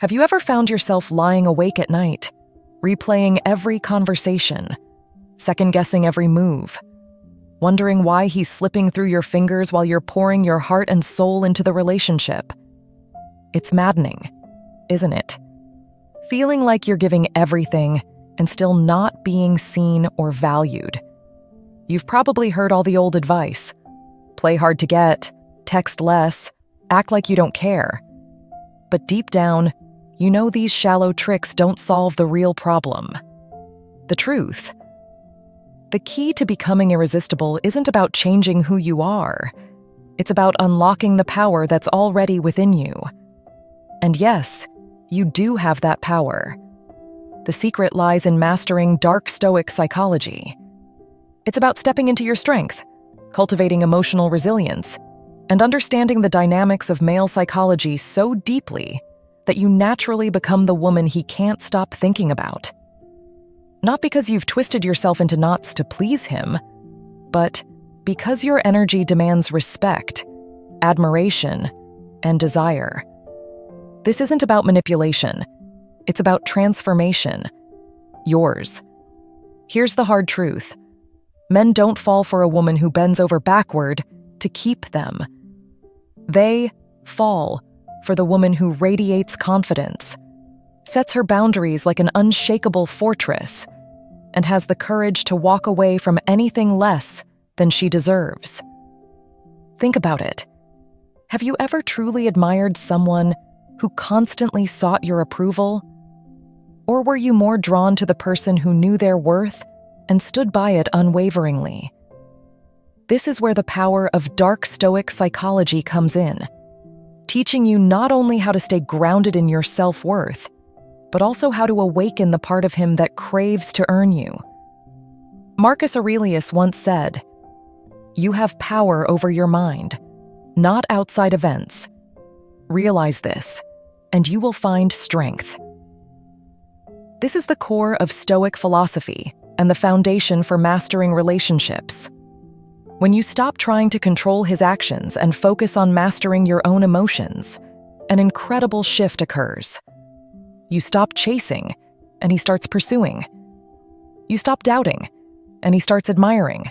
Have you ever found yourself lying awake at night, replaying every conversation, second-guessing every move, wondering why he's slipping through your fingers while you're pouring your heart and soul into the relationship? It's maddening, isn't it? Feeling like you're giving everything and still not being seen or valued. You've probably heard all the old advice. Play hard to get, text less, act like you don't care. But deep down, you know these shallow tricks don't solve the real problem. The truth. The key to becoming irresistible isn't about changing who you are. It's about unlocking the power that's already within you. And yes, you do have that power. The secret lies in mastering dark Stoic psychology. It's about stepping into your strength, cultivating emotional resilience, and understanding the dynamics of male psychology so deeply that you naturally become the woman he can't stop thinking about. Not because you've twisted yourself into knots to please him, but because your energy demands respect, admiration, and desire. This isn't about manipulation. It's about transformation. Yours. Here's the hard truth. Men don't fall for a woman who bends over backward to keep them. They fall for the woman who radiates confidence, sets her boundaries like an unshakable fortress, and has the courage to walk away from anything less than she deserves. Think about it. Have you ever truly admired someone who constantly sought your approval? Or were you more drawn to the person who knew their worth and stood by it unwaveringly? This is where the power of dark Stoic psychology comes in, teaching you not only how to stay grounded in your self-worth, but also how to awaken the part of him that craves to earn you. Marcus Aurelius once said, "You have power over your mind, not outside events. Realize this, and you will find strength." This is the core of Stoic philosophy and the foundation for mastering relationships. When you stop trying to control his actions and focus on mastering your own emotions, an incredible shift occurs. You stop chasing, and he starts pursuing. You stop doubting, and he starts admiring.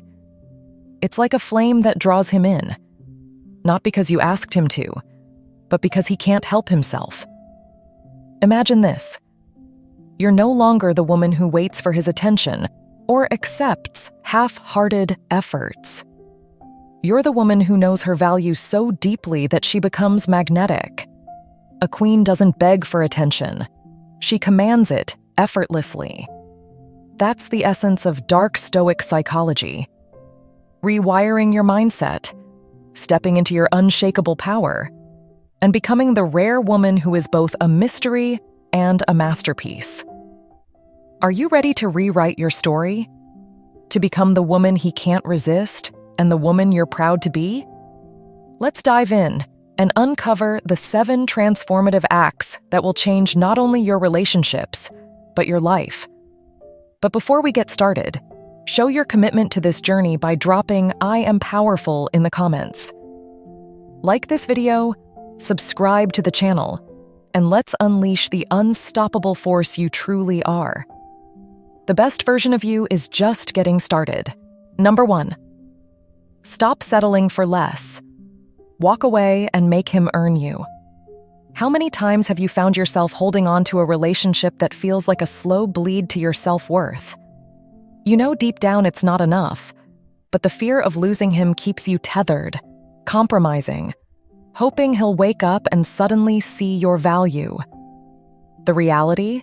It's like a flame that draws him in, not because you asked him to, but because he can't help himself. Imagine this. You're no longer the woman who waits for his attention or accepts half-hearted efforts. You're the woman who knows her value so deeply that she becomes magnetic. A queen doesn't beg for attention. She commands it effortlessly. That's the essence of dark Stoic psychology. Rewiring your mindset, stepping into your unshakable power, and becoming the rare woman who is both a mystery and a masterpiece. Are you ready to rewrite your story? To become the woman he can't resist and the woman you're proud to be? Let's dive in and uncover the 7 transformative acts that will change not only your relationships, but your life. But before we get started, show your commitment to this journey by dropping "I am powerful" in the comments. Like this video, subscribe to the channel, and let's unleash the unstoppable force you truly are. The best version of you is just getting started. Number 1. Stop settling for less. Walk away and make him earn you. How many times have you found yourself holding on to a relationship that feels like a slow bleed to your self-worth? You know deep down it's not enough, but the fear of losing him keeps you tethered, compromising, hoping he'll wake up and suddenly see your value. The reality?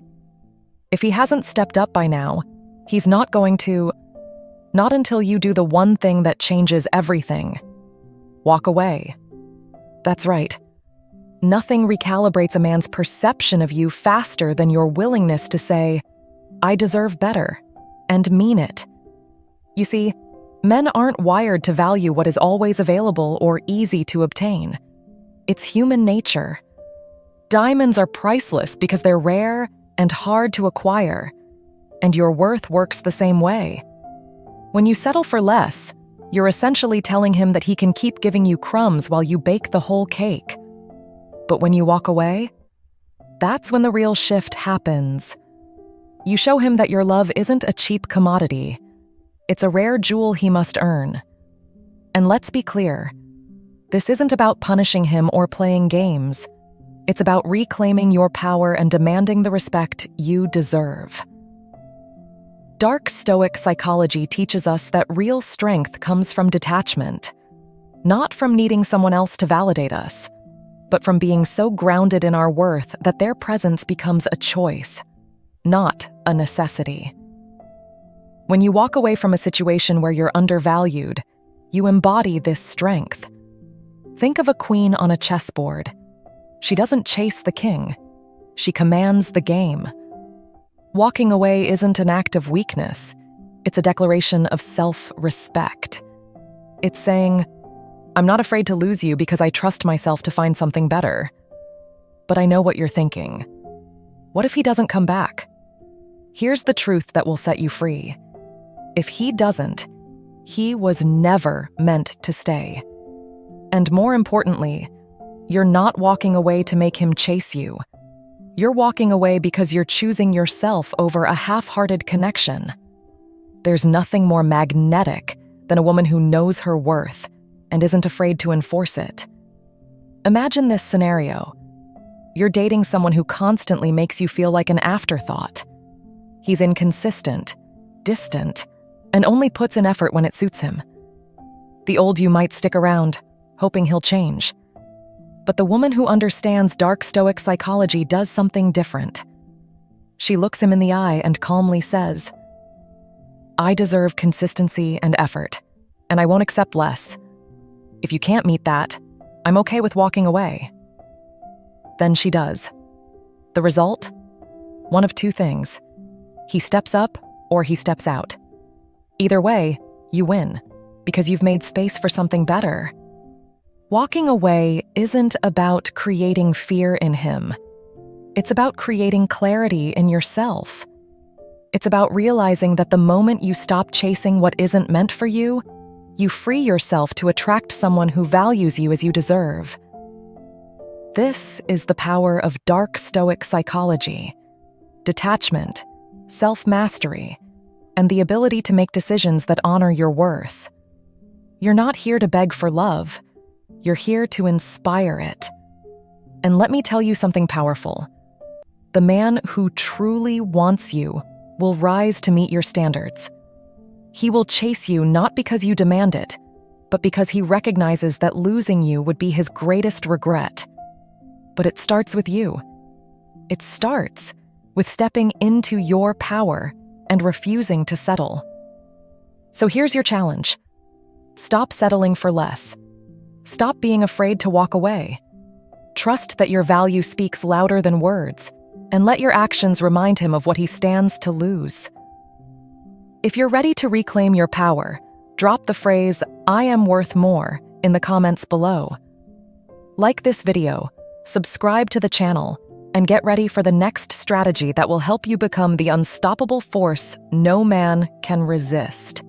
If he hasn't stepped up by now, he's not going to. Not until you do the one thing that changes everything. Walk away. That's right. Nothing recalibrates a man's perception of you faster than your willingness to say, "I deserve better," and mean it. You see, men aren't wired to value what is always available or easy to obtain. It's human nature. Diamonds are priceless because they're rare and hard to acquire, and your worth works the same way. When you settle for less, you're essentially telling him that he can keep giving you crumbs while you bake the whole cake. But when you walk away, That's when the real shift happens. You show him that your love isn't a cheap commodity. It's a rare jewel he must earn. And let's be clear, this isn't about punishing him or playing games. It's about reclaiming your power and demanding the respect you deserve. Dark Stoic psychology teaches us that real strength comes from detachment, not from needing someone else to validate us, but from being so grounded in our worth that their presence becomes a choice, not a necessity. When you walk away from a situation where you're undervalued, you embody this strength. Think of a queen on a chessboard. She doesn't chase the king. She commands the game. Walking away isn't an act of weakness. It's a declaration of self-respect. It's saying, I'm not afraid to lose you because I trust myself to find something better. But I know what you're thinking. What if he doesn't come back? Here's the truth that will set you free. If he doesn't, he was never meant to stay. And more importantly, you're not walking away to make him chase you. You're walking away because you're choosing yourself over a half-hearted connection. There's nothing more magnetic than a woman who knows her worth and isn't afraid to enforce it. Imagine this scenario. You're dating someone who constantly makes you feel like an afterthought. He's inconsistent, distant, and only puts in effort when it suits him. The old you might stick around, hoping he'll change. But the woman who understands dark Stoic psychology does something different. She looks him in the eye and calmly says, I deserve consistency and effort, and I won't accept less. If you can't meet that, I'm okay with walking away. Then she does. The result? One of two things. He steps up or he steps out. Either way, you win, because you've made space for something better. Walking away isn't about creating fear in him. It's about creating clarity in yourself. It's about realizing that the moment you stop chasing what isn't meant for you, you free yourself to attract someone who values you as you deserve. This is the power of dark Stoic psychology: detachment, self-mastery, and the ability to make decisions that honor your worth. You're not here to beg for love. You're here to inspire it. And let me tell you something powerful. The man who truly wants you will rise to meet your standards. He will chase you not because you demand it, but because he recognizes that losing you would be his greatest regret. But it starts with you. It starts with stepping into your power and refusing to settle. So here's your challenge. Stop settling for less. Stop being afraid to walk away. Trust that your value speaks louder than words, and let your actions remind him of what he stands to lose. If you're ready to reclaim your power, drop the phrase, "I am worth more," in the comments below. Like this video, subscribe to the channel, and get ready for the next strategy that will help you become the unstoppable force no man can resist.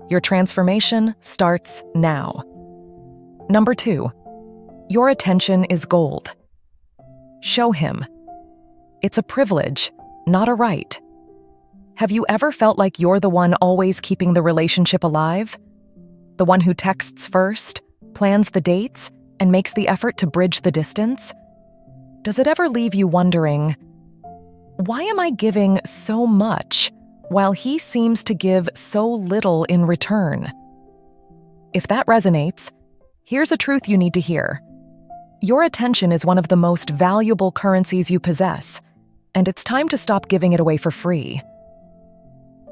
Your transformation starts now. Number 2, your attention is gold. Show him. It's a privilege, not a right. Have you ever felt like you're the one always keeping the relationship alive? The one who texts first, plans the dates, and makes the effort to bridge the distance? Does it ever leave you wondering, why am I giving so much while he seems to give so little in return? If that resonates, here's a truth you need to hear. Your attention is one of the most valuable currencies you possess, and it's time to stop giving it away for free.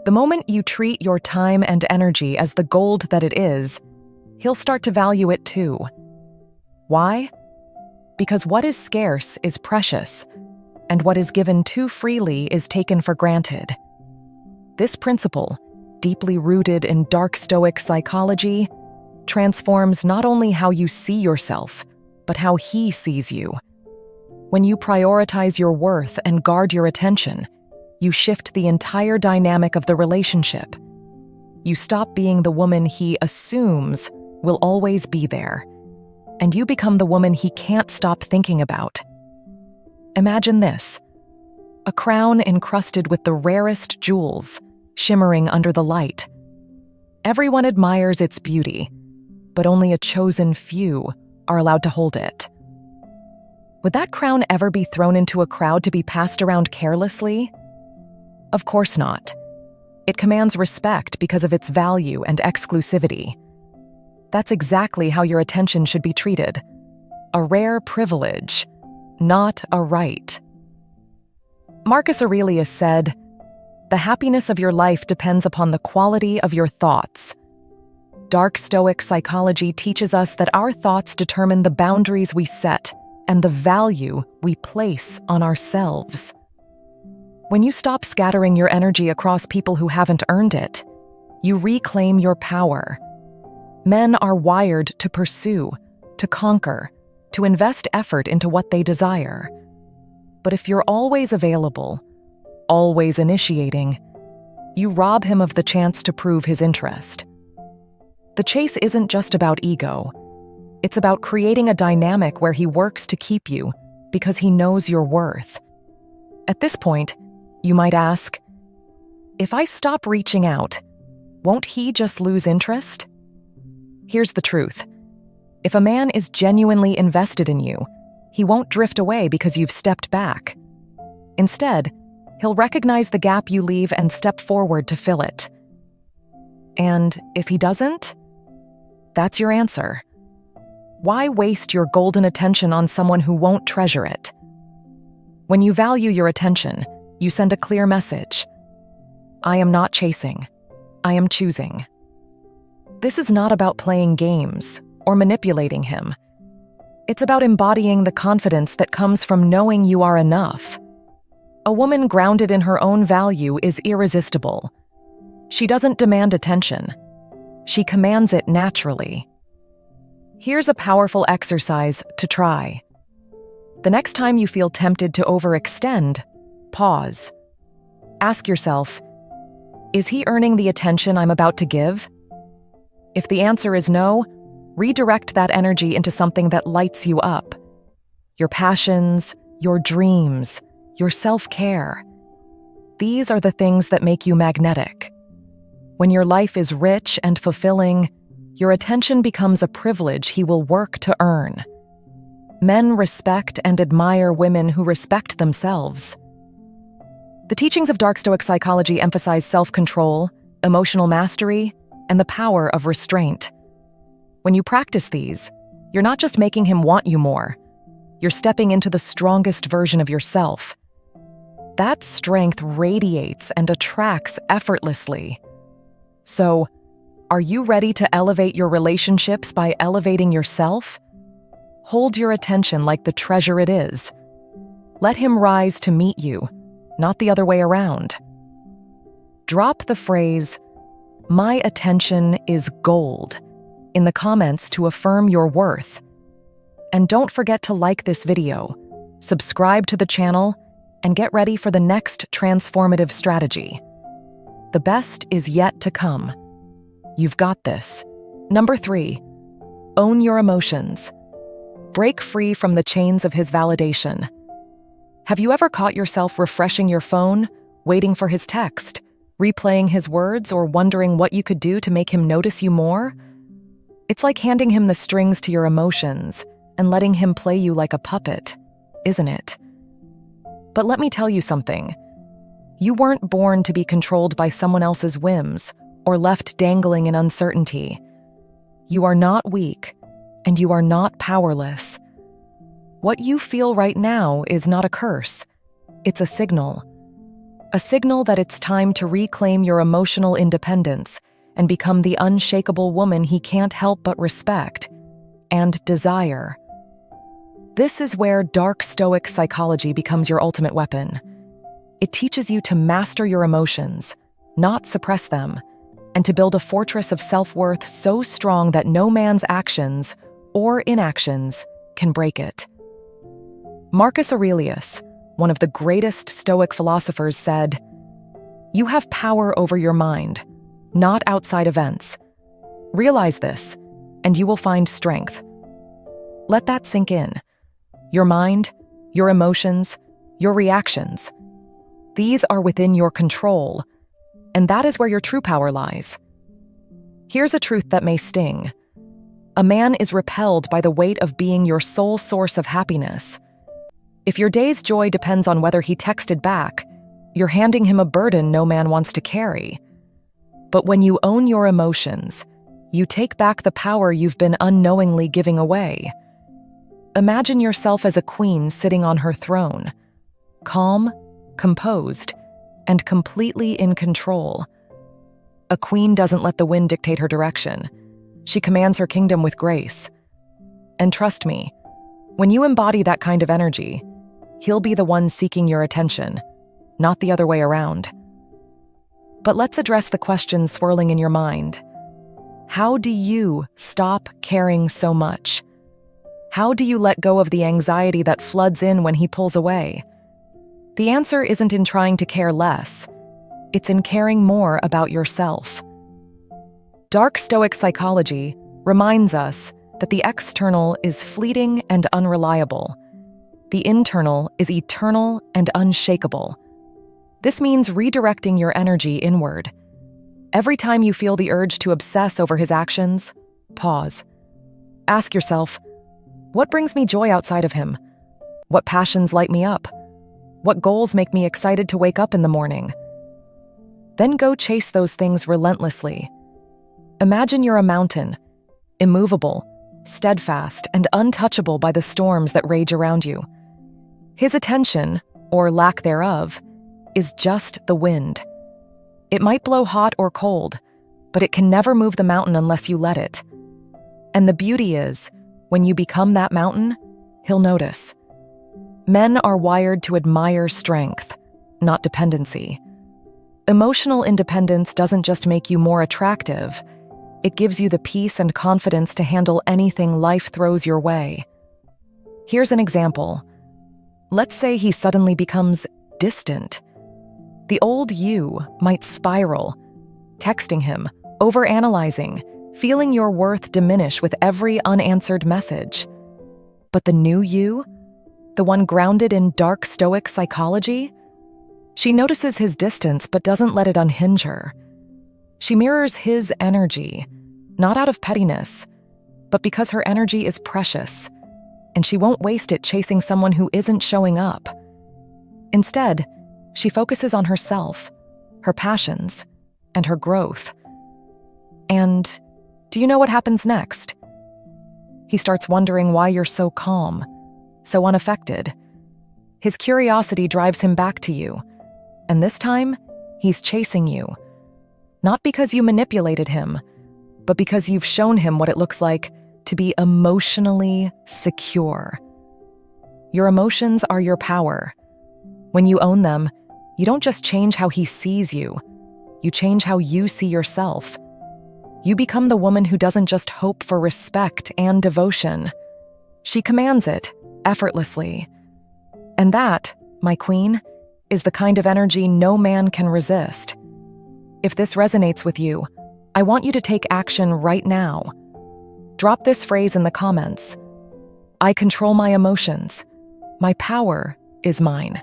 The moment you treat your time and energy as the gold that it is, he'll start to value it too. Why? Because what is scarce is precious, and what is given too freely is taken for granted. This principle, deeply rooted in dark Stoic psychology, transforms not only how you see yourself, but how he sees you. When you prioritize your worth and guard your attention, you shift the entire dynamic of the relationship. You stop being the woman he assumes will always be there, and you become the woman he can't stop thinking about. Imagine this: a crown encrusted with the rarest jewels, shimmering under the light. Everyone admires its beauty, but only a chosen few are allowed to hold it. Would that crown ever be thrown into a crowd to be passed around carelessly? Of course not. It commands respect because of its value and exclusivity. That's exactly how your attention should be treated: a rare privilege, not a right. Marcus Aurelius said, "The happiness of your life depends upon the quality of your thoughts." Dark Stoic psychology teaches us that our thoughts determine the boundaries we set and the value we place on ourselves. When you stop scattering your energy across people who haven't earned it, you reclaim your power. Men are wired to pursue, to conquer, to invest effort into what they desire. But if you're always available, always initiating, you rob him of the chance to prove his interest. The chase isn't just about ego. It's about creating a dynamic where he works to keep you because he knows your worth. At this point, you might ask, if I stop reaching out, won't he just lose interest? Here's the truth. If a man is genuinely invested in you, he won't drift away because you've stepped back. Instead, he'll recognize the gap you leave and step forward to fill it. And if he doesn't, that's your answer. Why waste your golden attention on someone who won't treasure it? When you value your attention, you send a clear message. I am not chasing. I am choosing. This is not about playing games or manipulating him. It's about embodying the confidence that comes from knowing you are enough. A woman grounded in her own value is irresistible. She doesn't demand attention. She commands it naturally. Here's a powerful exercise to try. The next time you feel tempted to overextend, pause. Ask yourself, is he earning the attention I'm about to give? If the answer is no, redirect that energy into something that lights you up. Your passions, your dreams, your self-care. These are the things that make you magnetic. When your life is rich and fulfilling, your attention becomes a privilege he will work to earn. Men respect and admire women who respect themselves. The teachings of Dark Stoic psychology emphasize self-control, emotional mastery, and the power of restraint. When you practice these, you're not just making him want you more. You're stepping into the strongest version of yourself. That strength radiates and attracts effortlessly. So, are you ready to elevate your relationships by elevating yourself? Hold your attention like the treasure it is. Let him rise to meet you, not the other way around. Drop the phrase, "My attention is gold," in the comments to affirm your worth. And don't forget to like this video, subscribe to the channel, and get ready for the next transformative strategy. The best is yet to come. You've got this. Number 3, own your emotions. Break free from the chains of his validation. Have you ever caught yourself refreshing your phone, waiting for his text, replaying his words, or wondering what you could do to make him notice you more? It's like handing him the strings to your emotions and letting him play you like a puppet, isn't it? But let me tell you something. You weren't born to be controlled by someone else's whims or left dangling in uncertainty. You are not weak, and you are not powerless. What you feel right now is not a curse. It's a signal. A signal that it's time to reclaim your emotional independence and become the unshakable woman he can't help but respect and desire. This is where Dark Stoic psychology becomes your ultimate weapon. It teaches you to master your emotions, not suppress them, and to build a fortress of self-worth so strong that no man's actions or inactions can break it. Marcus Aurelius, one of the greatest Stoic philosophers, said, "You have power over your mind, not outside events. Realize this, and you will find strength." Let that sink in. Your mind, your emotions, your reactions. These are within your control, and that is where your true power lies. Here's a truth that may sting. A man is repelled by the weight of being your sole source of happiness. If your day's joy depends on whether he texted back, you're handing him a burden no man wants to carry. But when you own your emotions, you take back the power you've been unknowingly giving away. Imagine yourself as a queen sitting on her throne, calm, composed, and completely in control. A queen doesn't let the wind dictate her direction. She commands her kingdom with grace. And trust me, when you embody that kind of energy, he'll be the one seeking your attention, not the other way around. But let's address the questions swirling in your mind. How do you stop caring so much? How do you let go of the anxiety that floods in when he pulls away? The answer isn't in trying to care less. It's in caring more about yourself. Dark Stoic psychology reminds us that the external is fleeting and unreliable. The internal is eternal and unshakable. This means redirecting your energy inward. Every time you feel the urge to obsess over his actions, pause. Ask yourself, what brings me joy outside of him? What passions light me up? What goals make me excited to wake up in the morning? Then go chase those things relentlessly. Imagine you're a mountain, immovable, steadfast, and untouchable by the storms that rage around you. His attention, or lack thereof, is just the wind. It might blow hot or cold, but it can never move the mountain unless you let it. And the beauty is, when you become that mountain, he'll notice. Men are wired to admire strength, not dependency. Emotional independence doesn't just make you more attractive, it gives you the peace and confidence to handle anything life throws your way. Here's an example. Let's say he suddenly becomes distant. The old you might spiral, texting him, overanalyzing, feeling your worth diminish with every unanswered message. But the new you, the one grounded in dark Stoic psychology, she notices his distance but doesn't let it unhinge her. She mirrors his energy, not out of pettiness, but because her energy is precious, and she won't waste it chasing someone who isn't showing up. Instead, she focuses on herself, her passions, and her growth. And do you know what happens next? He starts wondering why you're so calm, so unaffected. His curiosity drives him back to you, and this time, he's chasing you. Not because you manipulated him, but because you've shown him what it looks like to be emotionally secure. Your emotions are your power. When you own them, you don't just change how he sees you, you change how you see yourself. You become the woman who doesn't just hope for respect and devotion. She commands it, effortlessly. And that, my queen, is the kind of energy no man can resist. If this resonates with you, I want you to take action right now. Drop this phrase in the comments. I control my emotions. My power is mine.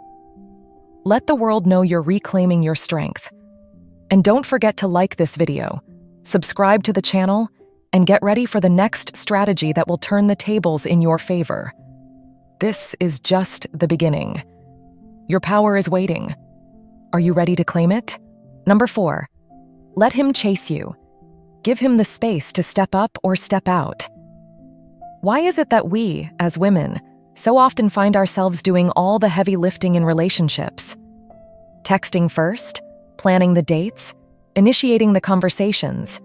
Let the world know you're reclaiming your strength. And don't forget to like this video, subscribe to the channel, and get ready for the next strategy that will turn the tables in your favor. This is just the beginning. Your power is waiting. Are you ready to claim it? Number 4, let him chase you. Give him the space to step up or step out. Why is it that we, as women, so often find ourselves doing all the heavy lifting in relationships? Texting first, planning the dates, initiating the conversations,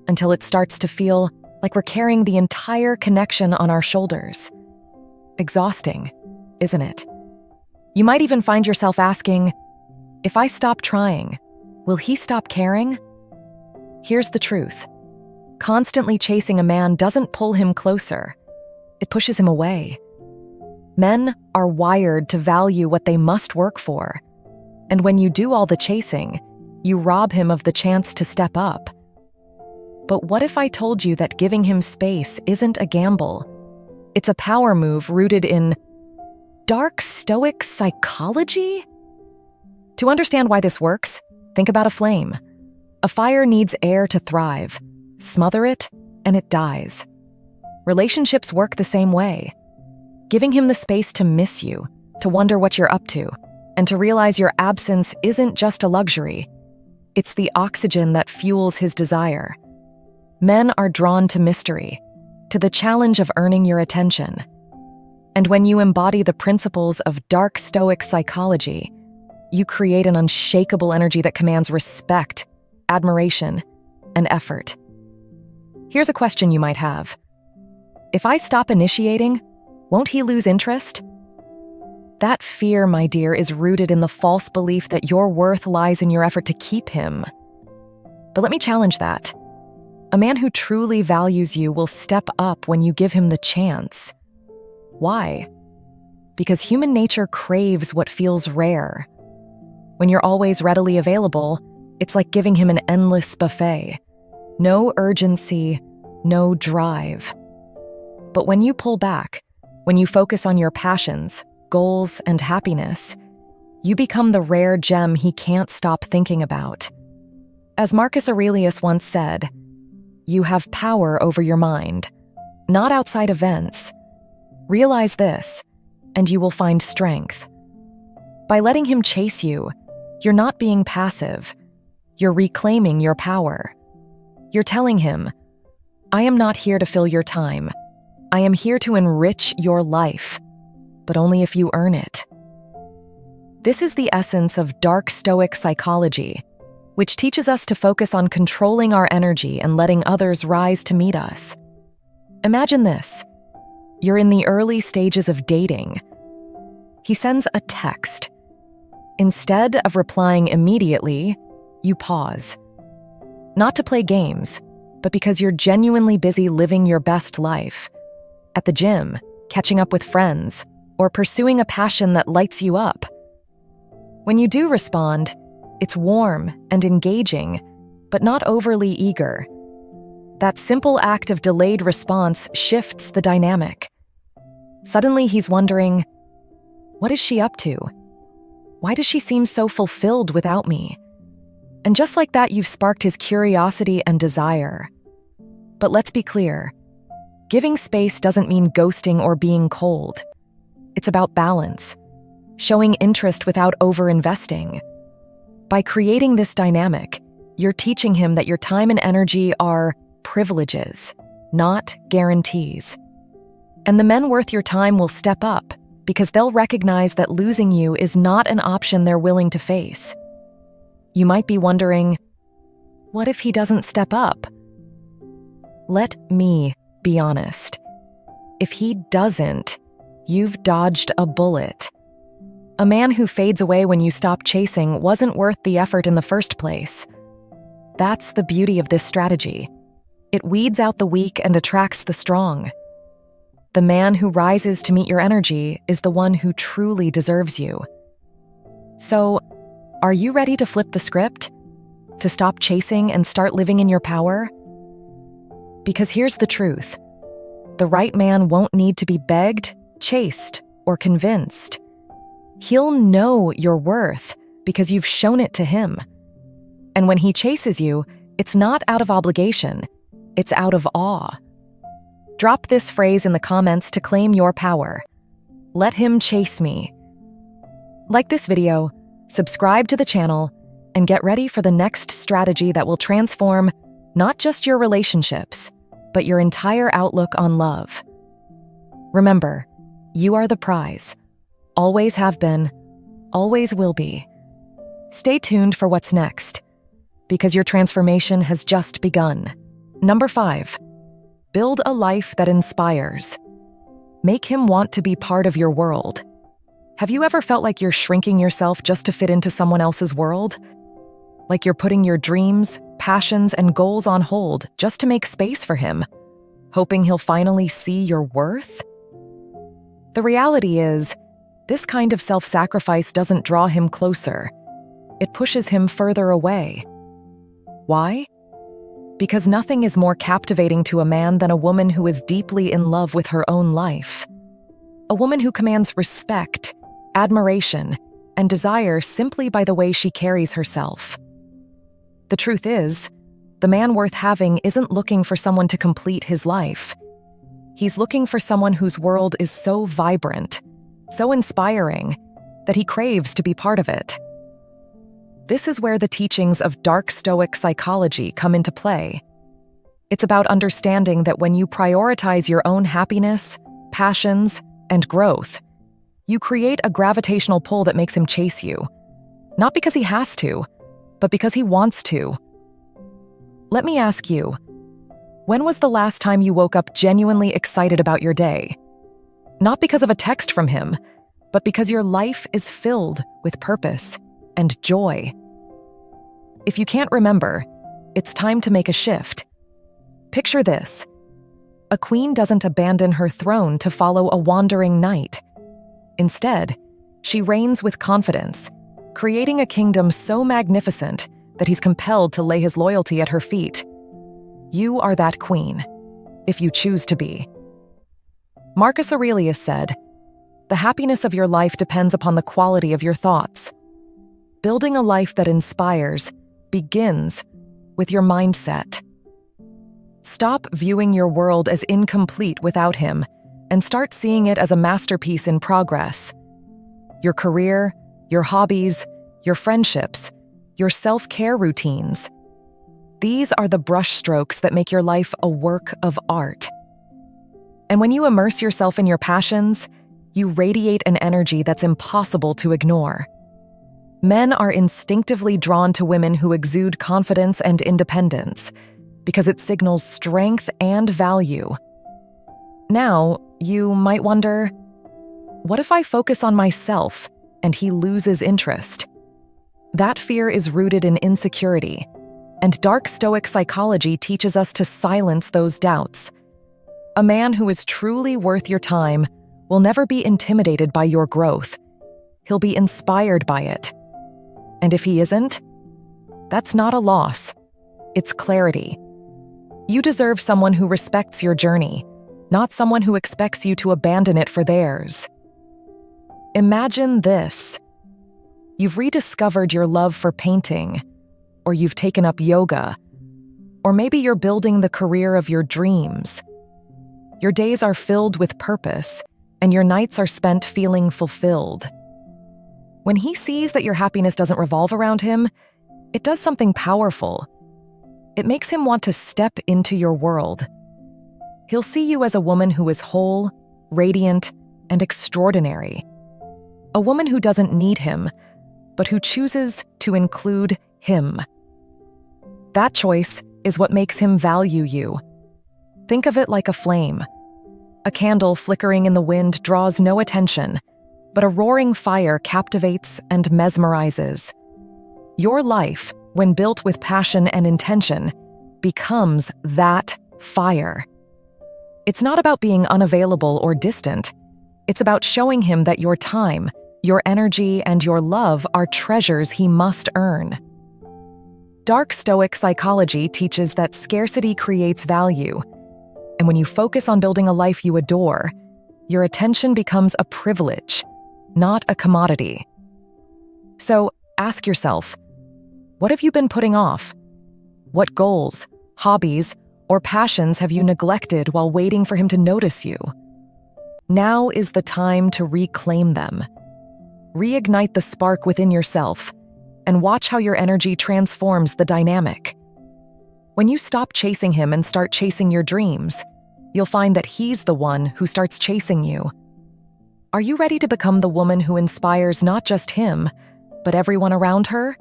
until it starts to feel like we're carrying the entire connection on our shoulders. Exhausting, isn't it? You might even find yourself asking, if I stop trying, will he stop caring? Here's the truth. Constantly chasing a man doesn't pull him closer. It pushes him away. Men are wired to value what they must work for. And when you do all the chasing, you rob him of the chance to step up. But what if I told you that giving him space isn't a gamble? It's a power move rooted in dark Stoic psychology? To understand why this works, think about a flame. A fire needs air to thrive. Smother it, and it dies. Relationships work the same way. Giving him the space to miss you, to wonder what you're up to, and to realize your absence isn't just a luxury. It's the oxygen that fuels his desire. Men are drawn to mystery, to the challenge of earning your attention. And when you embody the principles of dark Stoic psychology, you create an unshakable energy that commands respect, admiration, and effort. Here's a question you might have. If I stop initiating, won't he lose interest? That fear, my dear, is rooted in the false belief that your worth lies in your effort to keep him. But let me challenge that. A man who truly values you will step up when you give him the chance. Why? Because human nature craves what feels rare. When you're always readily available, it's like giving him an endless buffet. No urgency, no drive. But when you pull back, when you focus on your passions, goals, and happiness, you become the rare gem he can't stop thinking about. As Marcus Aurelius once said, you have power over your mind, not outside events. Realize this, and you will find strength. By letting him chase you, you're not being passive. You're reclaiming your power. You're telling him, I am not here to fill your time. I am here to enrich your life, but only if you earn it. This is the essence of dark Stoic psychology, which teaches us to focus on controlling our energy and letting others rise to meet us. Imagine this. You're in the early stages of dating. He sends a text. Instead of replying immediately, you pause. Not to play games, but because you're genuinely busy living your best life. At the gym, catching up with friends, or pursuing a passion that lights you up. When you do respond, it's warm and engaging, but not overly eager. That simple act of delayed response shifts the dynamic. Suddenly he's wondering, what is she up to? Why does she seem so fulfilled without me? And just like that, you've sparked his curiosity and desire. But let's be clear. Giving space doesn't mean ghosting or being cold. It's about balance, showing interest without over-investing. By creating this dynamic, you're teaching him that your time and energy are privileges, not guarantees. And the men worth your time will step up because they'll recognize that losing you is not an option they're willing to face. You might be wondering, what if he doesn't step up? Let me be honest. If he doesn't, you've dodged a bullet. A man who fades away when you stop chasing wasn't worth the effort in the first place. That's the beauty of this strategy. It weeds out the weak and attracts the strong. The man who rises to meet your energy is the one who truly deserves you. So, are you ready to flip the script? To stop chasing and start living in your power? Because here's the truth. The right man won't need to be begged, chased, or convinced. He'll know your worth because you've shown it to him. And when he chases you, it's not out of obligation, it's out of awe. Drop this phrase in the comments to claim your power. Let him chase me. Like this video, subscribe to the channel, and get ready for the next strategy that will transform not just your relationships, but your entire outlook on love. Remember, you are the prize. Always have been, always will be. Stay tuned for what's next, because your transformation has just begun. Number 5. Build a life that inspires. Make him want to be part of your world. Have you ever felt like you're shrinking yourself just to fit into someone else's world? Like you're putting your dreams, passions, and goals on hold just to make space for him, hoping he'll finally see your worth? The reality is, this kind of self-sacrifice doesn't draw him closer. It pushes him further away. Why? Because nothing is more captivating to a man than a woman who is deeply in love with her own life. A woman who commands respect, admiration, and desire simply by the way she carries herself. The truth is, the man worth having isn't looking for someone to complete his life. He's looking for someone whose world is so vibrant, so inspiring, that he craves to be part of it. This is where the teachings of dark Stoic psychology come into play. It's about understanding that when you prioritize your own happiness, passions, and growth, you create a gravitational pull that makes him chase you. Not because he has to, but because he wants to. Let me ask you, when was the last time you woke up genuinely excited about your day? Not because of a text from him, but because your life is filled with purpose and joy. If you can't remember, it's time to make a shift. Picture this. A queen doesn't abandon her throne to follow a wandering knight. Instead, she reigns with confidence, creating a kingdom so magnificent that he's compelled to lay his loyalty at her feet. You are that queen, if you choose to be. Marcus Aurelius said, "The happiness of your life depends upon the quality of your thoughts." Building a life that inspires begins with your mindset. Stop viewing your world as incomplete without him and start seeing it as a masterpiece in progress. Your career, your hobbies, your friendships, your self-care routines. These are the brushstrokes that make your life a work of art. And when you immerse yourself in your passions, you radiate an energy that's impossible to ignore. Men are instinctively drawn to women who exude confidence and independence because it signals strength and value. Now, you might wonder, what if I focus on myself and he loses interest? That fear is rooted in insecurity, and dark Stoic psychology teaches us to silence those doubts. A man who is truly worth your time will never be intimidated by your growth. He'll be inspired by it. And if he isn't, that's not a loss. It's clarity. You deserve someone who respects your journey, not someone who expects you to abandon it for theirs. Imagine this. You've rediscovered your love for painting, or you've taken up yoga, or maybe you're building the career of your dreams. Your days are filled with purpose, and your nights are spent feeling fulfilled. When he sees that your happiness doesn't revolve around him, it does something powerful. It makes him want to step into your world. He'll see you as a woman who is whole, radiant, and extraordinary. A woman who doesn't need him, but who chooses to include him. That choice is what makes him value you. Think of it like a flame. A candle flickering in the wind draws no attention, but a roaring fire captivates and mesmerizes. Your life, when built with passion and intention, becomes that fire. It's not about being unavailable or distant. It's about showing him that your time, your energy, and your love are treasures he must earn. Dark Stoic psychology teaches that scarcity creates value, and when you focus on building a life you adore, your attention becomes a privilege, not a commodity. So ask yourself, what have you been putting off? What goals, hobbies, or passions have you neglected while waiting for him to notice you? Now is the time to reclaim them. Reignite the spark within yourself and watch how your energy transforms the dynamic. When you stop chasing him and start chasing your dreams, you'll find that he's the one who starts chasing you. Are you ready to become the woman who inspires not just him, but everyone around her?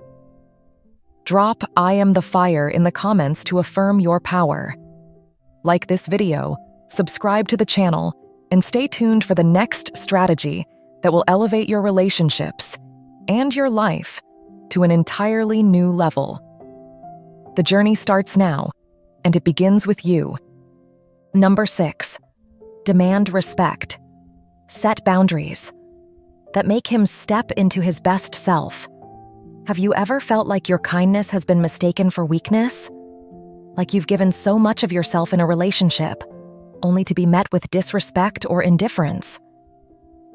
Drop "I am the fire" in the comments to affirm your power. Like this video, subscribe to the channel, and stay tuned for the next strategy that will elevate your relationships and your life to an entirely new level. The journey starts now, and it begins with you. Number 6, demand respect. Set boundaries that make him step into his best self. Have you ever felt like your kindness has been mistaken for weakness? Like you've given so much of yourself in a relationship, only to be met with disrespect or indifference?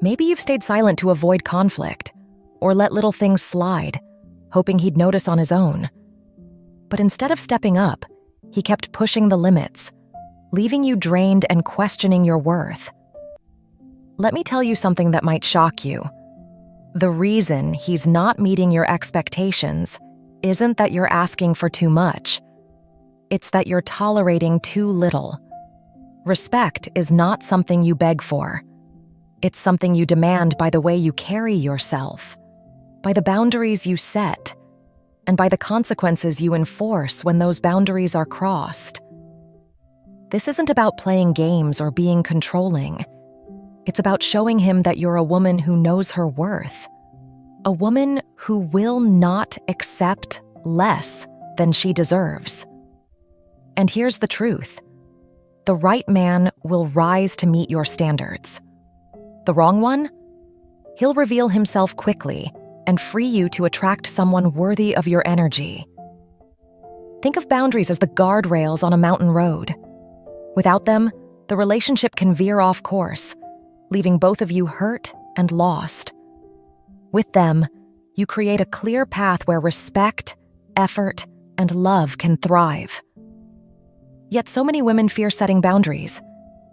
Maybe you've stayed silent to avoid conflict, or let little things slide, hoping he'd notice on his own. But instead of stepping up, he kept pushing the limits, leaving you drained and questioning your worth. Let me tell you something that might shock you. The reason he's not meeting your expectations isn't that you're asking for too much. It's that you're tolerating too little. Respect is not something you beg for. It's something you demand by the way you carry yourself, by the boundaries you set, and by the consequences you enforce when those boundaries are crossed. This isn't about playing games or being controlling. It's about showing him that you're a woman who knows her worth, a woman who will not accept less than she deserves. And here's the truth. The right man will rise to meet your standards. The wrong one? He'll reveal himself quickly and free you to attract someone worthy of your energy. Think of boundaries as the guardrails on a mountain road. Without them, the relationship can veer off course, leaving both of you hurt and lost. With them, you create a clear path where respect, effort, and love can thrive. Yet so many women fear setting boundaries,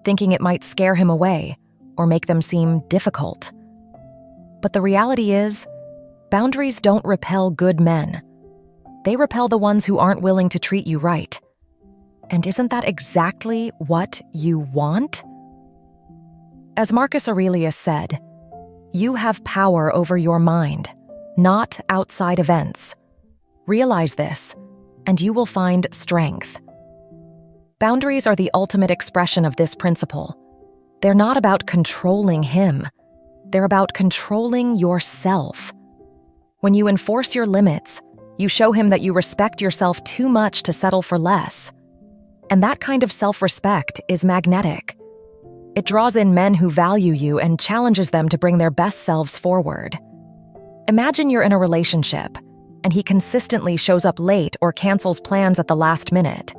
thinking it might scare him away or make them seem difficult. But the reality is, boundaries don't repel good men. They repel the ones who aren't willing to treat you right. And isn't that exactly what you want? As Marcus Aurelius said, you have power over your mind, not outside events. Realize this, and you will find strength. Boundaries are the ultimate expression of this principle. They're not about controlling him. They're about controlling yourself. When you enforce your limits, you show him that you respect yourself too much to settle for less. And that kind of self-respect is magnetic. It draws in men who value you and challenges them to bring their best selves forward. Imagine you're in a relationship, and he consistently shows up late or cancels plans at the last minute.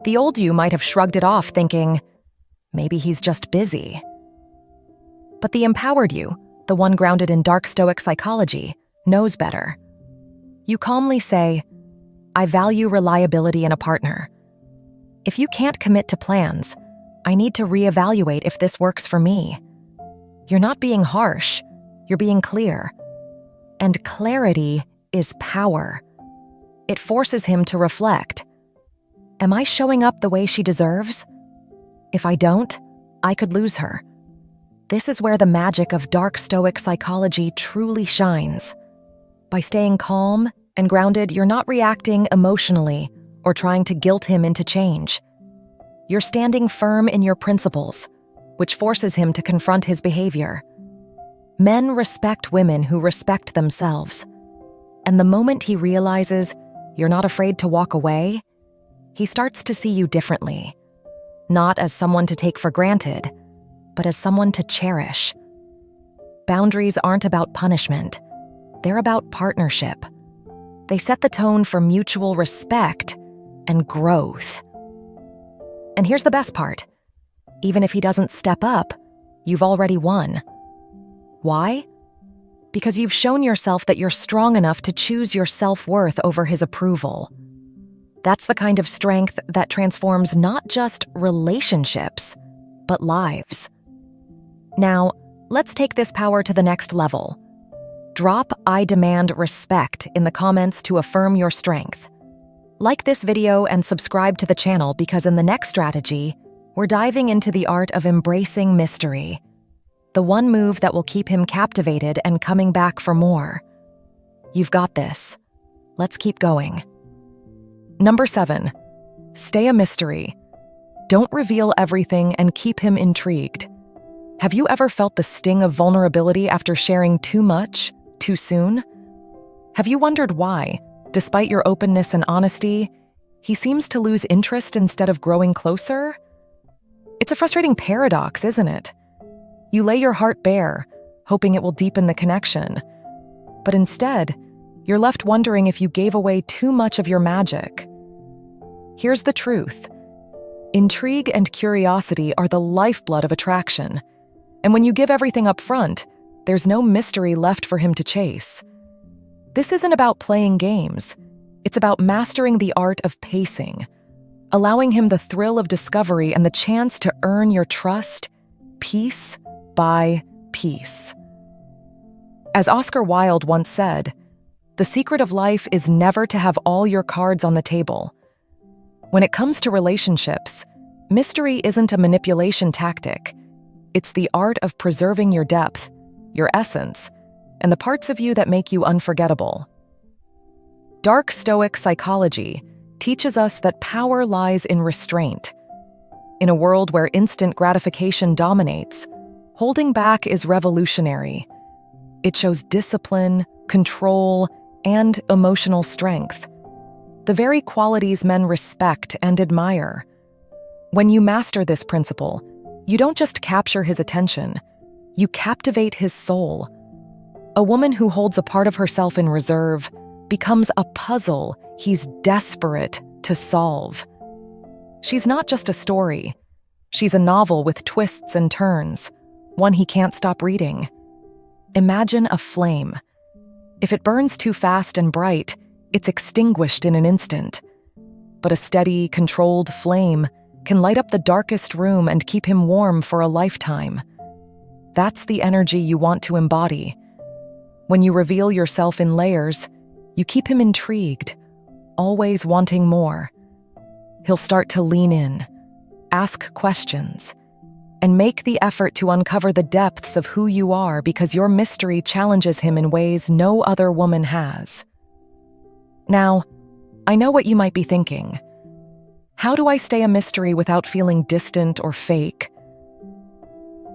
The old you might have shrugged it off, thinking, maybe he's just busy. But the empowered you, the one grounded in dark Stoic psychology, knows better. You calmly say, I value reliability in a partner. If you can't commit to plans, I need to reevaluate if this works for me. You're not being harsh, you're being clear. And clarity is power. It forces him to reflect. Am I showing up the way she deserves? If I don't, I could lose her. This is where the magic of dark Stoic psychology truly shines. By staying calm and grounded, you're not reacting emotionally or trying to guilt him into change. You're standing firm in your principles, which forces him to confront his behavior. Men respect women who respect themselves. And the moment he realizes you're not afraid to walk away, he starts to see you differently. Not as someone to take for granted, but as someone to cherish. Boundaries aren't about punishment. They're about partnership. They set the tone for mutual respect and growth. And here's the best part. Even if he doesn't step up, you've already won. Why? Because you've shown yourself that you're strong enough to choose your self-worth over his approval. That's the kind of strength that transforms not just relationships, but lives. Now, let's take this power to the next level. Drop "I demand respect" in the comments to affirm your strength. Like this video and subscribe to the channel because in the next strategy, we're diving into the art of embracing mystery. The one move that will keep him captivated and coming back for more. You've got this. Let's keep going. Number 7. Stay a mystery. Don't reveal everything and keep him intrigued. Have you ever felt the sting of vulnerability after sharing too much, too soon? Have you wondered why, despite your openness and honesty, he seems to lose interest instead of growing closer? It's a frustrating paradox, isn't it? You lay your heart bare, hoping it will deepen the connection. But instead, you're left wondering if you gave away too much of your magic. Here's the truth. Intrigue and curiosity are the lifeblood of attraction. And when you give everything up front, there's no mystery left for him to chase. This isn't about playing games. It's about mastering the art of pacing, allowing him the thrill of discovery and the chance to earn your trust piece by piece. As Oscar Wilde once said, "The secret of life is never to have all your cards on the table." When it comes to relationships, mystery isn't a manipulation tactic. It's the art of preserving your depth, your essence, and the parts of you that make you unforgettable. Dark Stoic psychology teaches us that power lies in restraint. In a world where instant gratification dominates, holding back is revolutionary. It shows discipline, control, and emotional strength, the very qualities men respect and admire. When you master this principle, you don't just capture his attention, you captivate his soul. A woman who holds a part of herself in reserve becomes a puzzle he's desperate to solve. She's not just a story. She's a novel with twists and turns, one he can't stop reading. Imagine a flame. If it burns too fast and bright, it's extinguished in an instant. But a steady, controlled flame can light up the darkest room and keep him warm for a lifetime. That's the energy you want to embody. When you reveal yourself in layers, you keep him intrigued, always wanting more. He'll start to lean in, ask questions, and make the effort to uncover the depths of who you are because your mystery challenges him in ways no other woman has. Now, I know what you might be thinking. How do I stay a mystery without feeling distant or fake?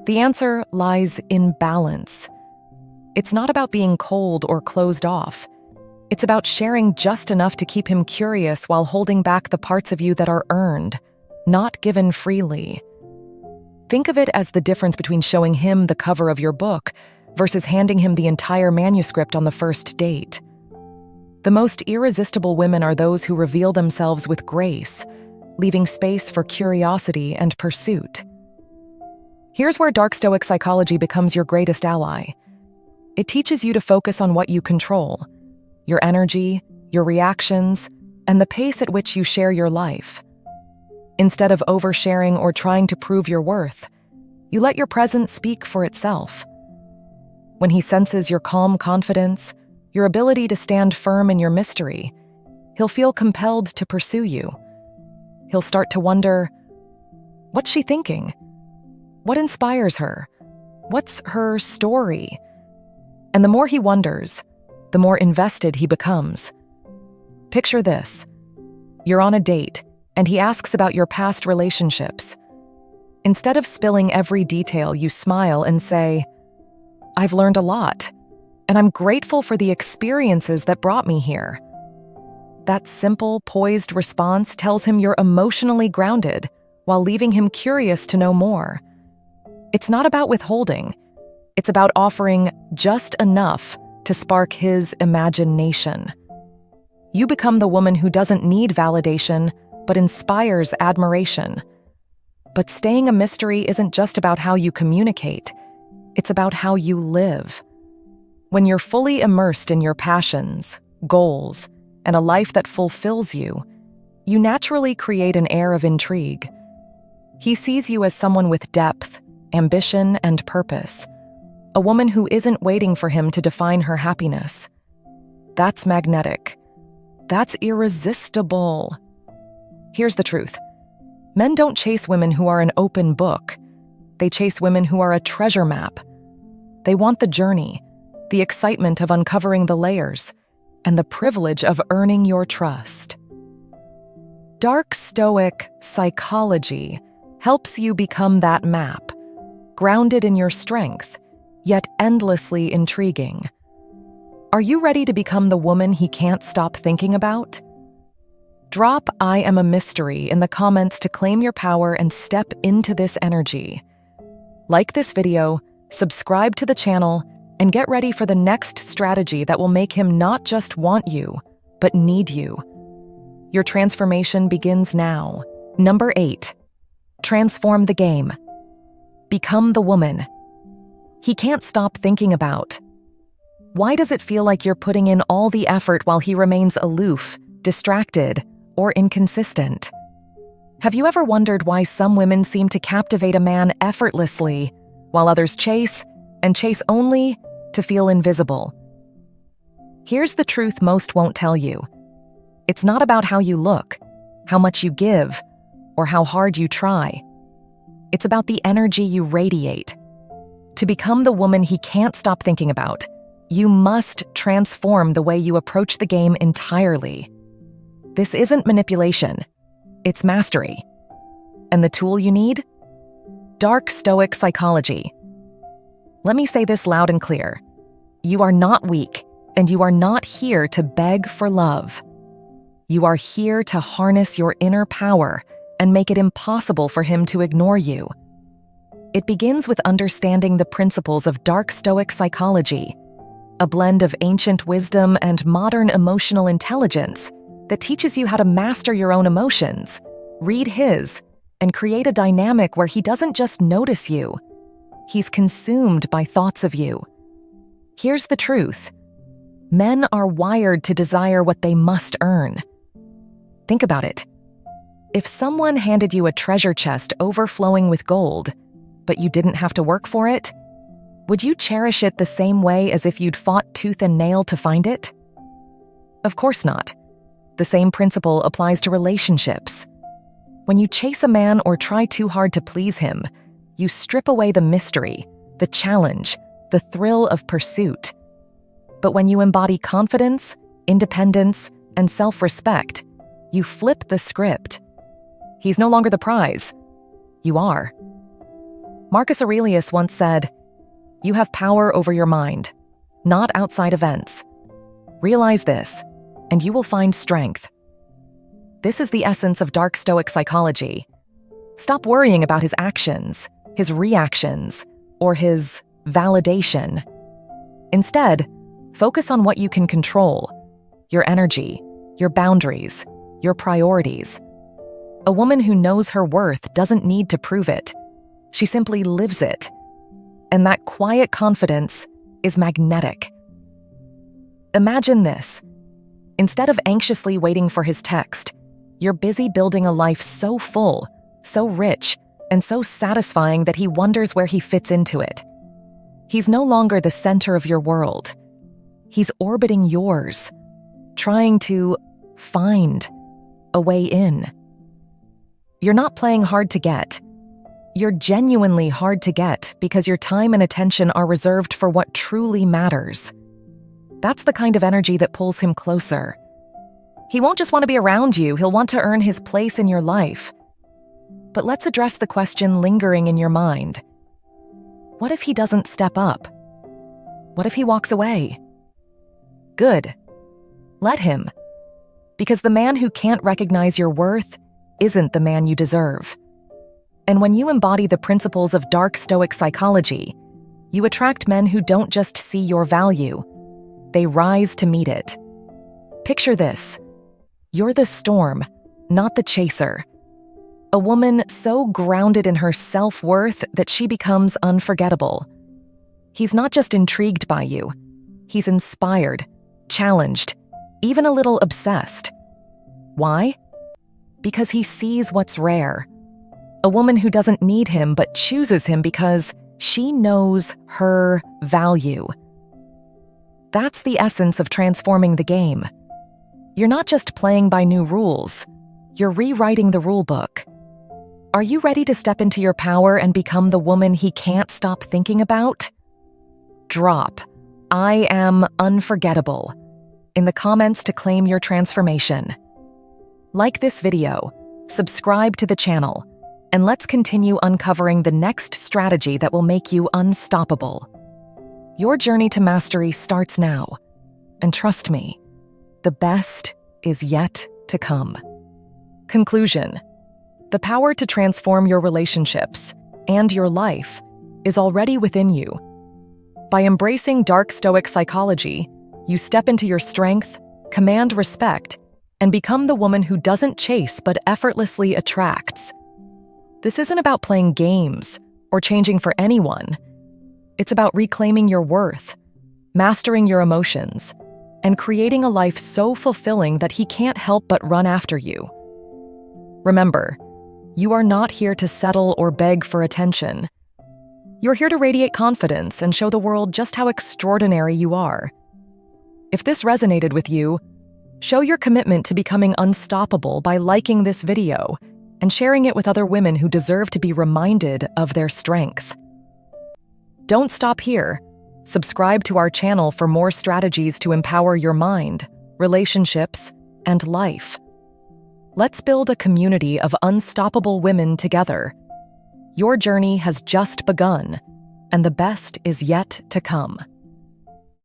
The answer lies in balance. It's not about being cold or closed off. It's about sharing just enough to keep him curious while holding back the parts of you that are earned, not given freely. Think of it as the difference between showing him the cover of your book versus handing him the entire manuscript on the first date. The most irresistible women are those who reveal themselves with grace, leaving space for curiosity and pursuit. Here's where Dark Stoic psychology becomes your greatest ally. It teaches you to focus on what you control: your energy, your reactions, and the pace at which you share your life. Instead of oversharing or trying to prove your worth, you let your presence speak for itself. When he senses your calm confidence, your ability to stand firm in your mystery, he'll feel compelled to pursue you. He'll start to wonder, what's she thinking? What inspires her? What's her story? And the more he wonders, the more invested he becomes. Picture this. You're on a date, and he asks about your past relationships. Instead of spilling every detail, you smile and say, "I've learned a lot, and I'm grateful for the experiences that brought me here." That simple, poised response tells him you're emotionally grounded while leaving him curious to know more. It's not about withholding. It's about offering just enough to spark his imagination. You become the woman who doesn't need validation, but inspires admiration. But staying a mystery isn't just about how you communicate. It's about how you live. When you're fully immersed in your passions, goals, and a life that fulfills you, you naturally create an air of intrigue. He sees you as someone with depth, ambition, and purpose, a woman who isn't waiting for him to define her happiness. That's magnetic. That's irresistible. Here's the truth. Men don't chase women who are an open book. They chase women who are a treasure map. They want the journey, the excitement of uncovering the layers, and the privilege of earning your trust. Dark Stoic psychology helps you become that map, grounded in your strength, yet endlessly intriguing. Are you ready to become the woman he can't stop thinking about? Drop "I am a mystery" in the comments to claim your power and step into this energy. Like this video, subscribe to the channel, and get ready for the next strategy that will make him not just want you, but need you. Your transformation begins now. Number 8. Transform the game. Become the woman he can't stop thinking about? Why does it feel like you're putting in all the effort while he remains aloof, distracted, or inconsistent? Have you ever wondered why some women seem to captivate a man effortlessly, while others chase, and chase only to feel invisible? Here's the truth most won't tell you. It's not about how you look, how much you give, or how hard you try. It's about the energy you radiate. To become the woman he can't stop thinking about, you must transform the way you approach the game entirely. This isn't manipulation, it's mastery. And the tool you need? Dark Stoic psychology. Let me say this loud and clear. You are not weak, and you are not here to beg for love. You are here to harness your inner power and make it impossible for him to ignore you. It begins with understanding the principles of Dark Stoic psychology, a blend of ancient wisdom and modern emotional intelligence that teaches you how to master your own emotions, read his, and create a dynamic where he doesn't just notice you. He's consumed by thoughts of you. Here's the truth. Men are wired to desire what they must earn. Think about it. If someone handed you a treasure chest overflowing with gold, but you didn't have to work for it, would you cherish it the same way as if you'd fought tooth and nail to find it? Of course not. The same principle applies to relationships. When you chase a man or try too hard to please him, you strip away the mystery, the challenge, the thrill of pursuit. But when you embody confidence, independence, and self-respect, you flip the script. He's no longer the prize. You are. Marcus Aurelius once said, "You have power over your mind, not outside events. Realize this, and you will find strength." This is the essence of Dark Stoic psychology. Stop worrying about his actions, his reactions, or his validation. Instead, focus on what you can control: your energy, your boundaries, your priorities. A woman who knows her worth doesn't need to prove it. She simply lives it. And that quiet confidence is magnetic. Imagine this. Instead of anxiously waiting for his text, you're busy building a life so full, so rich, and so satisfying that he wonders where he fits into it. He's no longer the center of your world. He's orbiting yours, trying to find a way in. You're not playing hard to get. You're genuinely hard to get because your time and attention are reserved for what truly matters. That's the kind of energy that pulls him closer. He won't just want to be around you, he'll want to earn his place in your life. But let's address the question lingering in your mind. What if he doesn't step up? What if he walks away? Good. Let him. Because the man who can't recognize your worth isn't the man you deserve. And when you embody the principles of Dark Stoic psychology, you attract men who don't just see your value, they rise to meet it. Picture this. You're the storm, not the chaser. A woman so grounded in her self-worth that she becomes unforgettable. He's not just intrigued by you. He's inspired, challenged, even a little obsessed. Why? Because he sees what's rare. A woman who doesn't need him but chooses him because she knows her value. That's the essence of transforming the game. You're not just playing by new rules, you're rewriting the rule book. Are you ready to step into your power and become the woman he can't stop thinking about? Drop "I am unforgettable" in the comments to claim your transformation. Like this video, subscribe to the channel, and let's continue uncovering the next strategy that will make you unstoppable. Your journey to mastery starts now, and trust me, the best is yet to come. Conclusion: the power to transform your relationships and your life is already within you. By embracing Dark Stoic psychology, you step into your strength, command respect, and become the woman who doesn't chase but effortlessly attracts. This isn't about playing games or changing for anyone. It's about reclaiming your worth, mastering your emotions, and creating a life so fulfilling that he can't help but run after you. Remember, you are not here to settle or beg for attention. You're here to radiate confidence and show the world just how extraordinary you are. If this resonated with you, show your commitment to becoming unstoppable by liking this video and sharing it with other women who deserve to be reminded of their strength. Don't stop here. Subscribe to our channel for more strategies to empower your mind, relationships, and life. Let's build a community of unstoppable women together. Your journey has just begun, and the best is yet to come.